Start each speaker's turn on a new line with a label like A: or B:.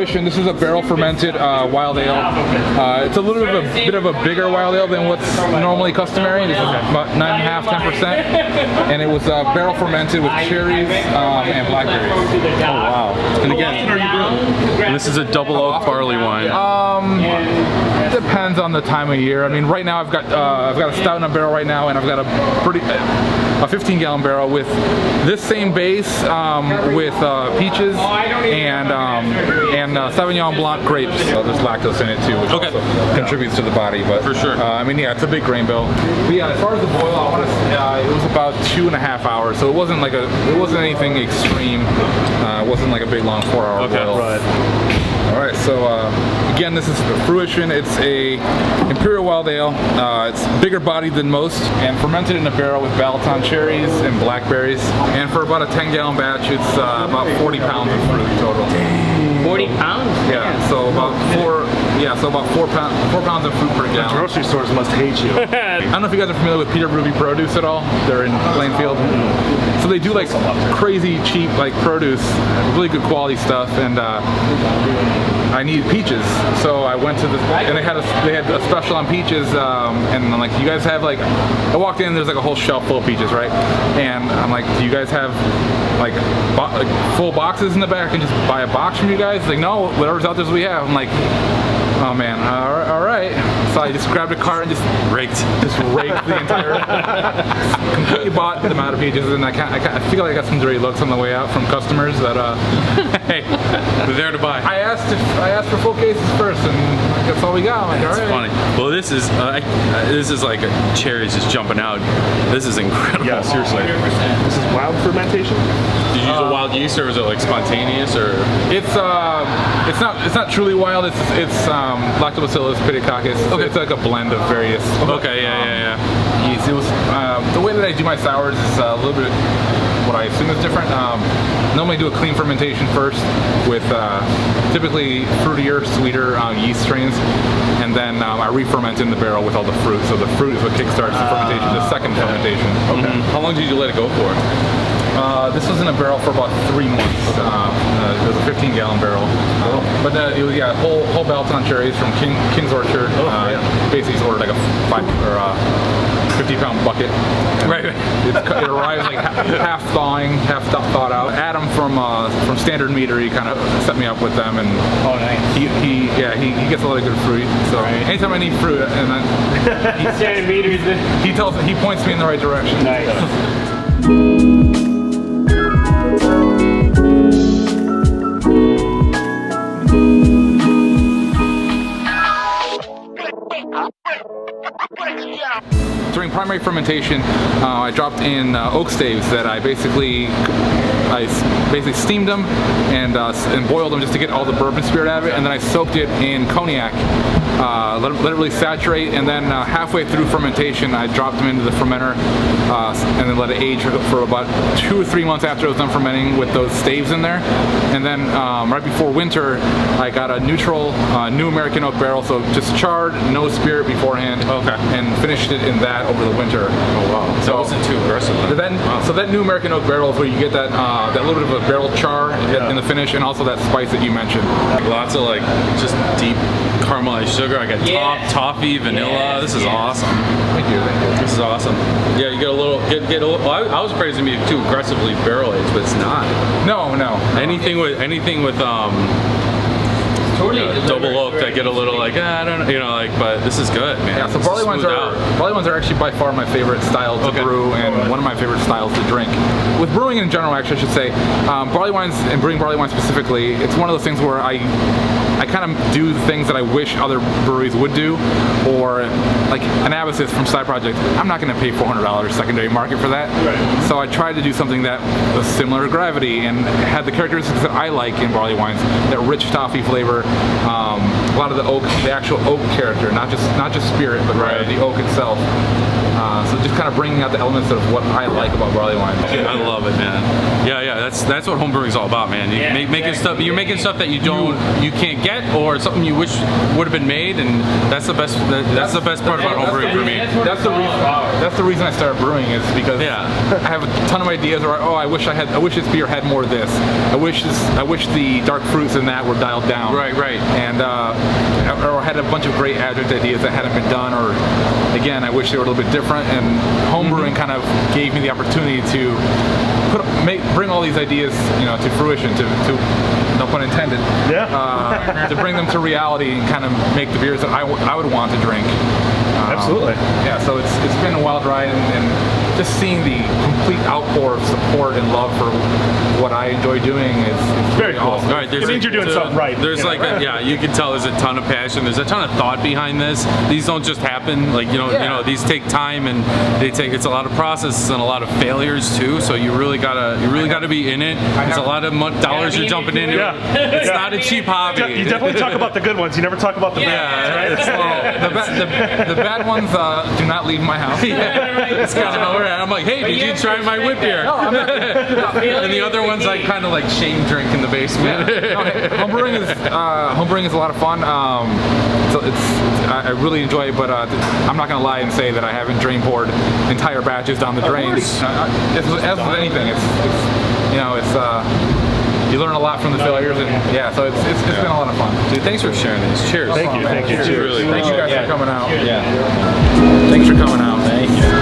A: Fruition. This is a barrel fermented wild ale. It's a little bit of a bigger wild ale than what's normally customary. This is about 9.5%, 10%, and it was barrel fermented with cherries and blackberries.
B: Oh wow!
C: And again, and this is a double oak barley wine.
A: Depends on the time of year. I mean, right now I've got a stout in a barrel right now, and I've got a 15-gallon barrel with this same base with peaches and Sauvignon Blanc grapes. So there's lactose in it too, which also contributes to the body. But
C: for sure,
A: I mean, yeah, it's a big grain bill. But yeah, as far as the boil, I want to it was about 2.5 hours, so it wasn't anything extreme. It wasn't like a big long 4-hour boil.
B: Right.
A: All right, so again, this is the Fruition. It's a Imperial Wild Ale. It's bigger bodied than most and fermented in a barrel with Balaton cherries and blackberries. And for about a 10-gallon batch, it's about 40 pounds of fruit total.
D: 40 pounds?
A: Yeah, so about 4 pounds of fruit per gallon.
B: The grocery stores must hate you.
A: I don't know if you guys are familiar with Peter Ruby Produce at all. They're in Plainfield. So they do like crazy cheap like produce, really good quality stuff, and I needed peaches. So I went to and they had a special on peaches, and I'm like, you guys have like, I walked in, there's like a whole shelf full of peaches, right? And I'm like, do you guys have like full boxes in the back? I can just buy a box from you guys? Like, no, whatever's out there we have. I'm like, oh man, all right. So I just grabbed a cart and just raked the entire, completely bought the amount of peaches, and I feel like I got some dirty looks on the way out from customers that, hey,
C: We're there to buy.
A: I asked for full cases first, and that's all we got. I'm like, all right.
C: Funny. Well, this is like cherries just jumping out. This is incredible.
B: Yeah, seriously. This is wild fermentation.
C: Did you use a wild yeast, or was it like spontaneous, or?
A: It's not truly wild. It's Lactobacillus pedicoccus. Okay. It's like a blend of various.
C: Okay, yeah.
A: Yeast. It was the way that I do my sours is a little bit what I assume is different. Normally do a clean fermentation first with typically fruitier, sweeter yeast strains, and then I re-ferment in the barrel with all the fruit. So the fruit is what kickstarts the fermentation, the second fermentation.
C: Okay. How long did you let it go for?
A: This was in a barrel for about 3 months. It was a 15-gallon barrel. But it was whole Balaton cherries from King's Orchard. Basically, ordered like a 50-pound bucket.
C: Right.
A: It arrives like half thawing, half thawed out. Adam from Standard Meadery, he kind of set me up with them, and he gets a lot of good fruit. So anytime I need fruit, and then
D: Standard Meadery,
A: he points me in the right direction.
D: Nice.
A: During primary fermentation, I dropped in oak staves that I basically steamed them and boiled them just to get all the bourbon spirit out of it, and then I soaked it in cognac. Let it really saturate, and then halfway through fermentation, I dropped them into the fermenter and then let it age for about 2 or 3 months after it was done fermenting with those staves in there. And then right before winter, I got a neutral New American Oak barrel, so just charred, no spirit beforehand, and finished it in that over the winter.
C: Oh wow! So it wasn't too aggressive.
A: So that New American Oak barrel is where you get that little bit of a barrel char in the finish, and also that spice that you mentioned.
C: Lots of like just deep caramelized sugar. I got toffee, vanilla. This is awesome.
A: Thank you.
C: This is awesome. Yeah, you get a little. Well, I was praising me too aggressively barrel aged, but it's not.
A: No.
C: Anything with double oaked, I get a little like I don't know, but this is good, man.
A: Yeah, so barley wines are actually by far my favorite style to brew, and one of my favorite styles to drink. With brewing in general, actually, I should say, barley wines and brewing barley wines specifically, it's one of those things where I kind of do the things that I wish other breweries would do, or like Anabasis from Side Project. I'm not going to pay $400 secondary market for that. Right. So I tried to do something that was similar to Gravity and had the characteristics that I like in barley wines, that rich toffee flavor, a lot of the actual oak character, not just spirit, but the oak itself. So just kind of bringing out the elements of what I like about barley wine.
C: I love it, man. Yeah, that's what homebrewing is all about, man. You're making stuff that you can't get, or something you wish would have been made, and that's the best. That's the best part about homebrewing for me.
A: That's the reason I started brewing, is because I have a ton of ideas. Or I wish this beer had more of this. I wish the dark fruits in that were dialed down.
C: Right.
A: And or had a bunch of great adjunct ideas that hadn't been done, or again, I wish they were a little bit different. And homebrewing kind of gave me the opportunity to bring all these ideas, to fruition, to no pun intended, to bring them to reality and kind of make the beers that I would want to drink.
B: Absolutely.
A: Yeah, so it's been a wild ride, and just seeing the complete outpour of support and love for what I enjoy doing is
B: very cool.
A: awesome.
C: Right,
B: it means you're doing something right.
C: There's you can tell there's a ton of passion. There's a ton of thought behind this. These don't just happen. These take time, and it's a lot of processes and a lot of failures too. So you really gotta be in it. There's a lot of dollars you're jumping into.
B: Yeah.
C: It's not a cheap hobby.
B: You definitely talk about the good ones. You never talk about the bad ones, right?
A: The bad ones do not leave my house.
C: It's kind of where I'm like, hey, did you try my whip beer?
A: No, I'm not.
C: And the other ones I kind of like shame drink in the basement.
A: Homebrewing is a lot of fun. So I really enjoy it, but I'm not gonna lie and say that I haven't drain poured entire batches down the drain. As with anything, you learn a lot from the failures, and so it's been a lot of fun.
C: Dude, thanks for sharing these. Cheers.
B: Thank you.
A: Thank you guys for coming out.
E: Yeah.
A: Thanks for coming out.
E: Thank you.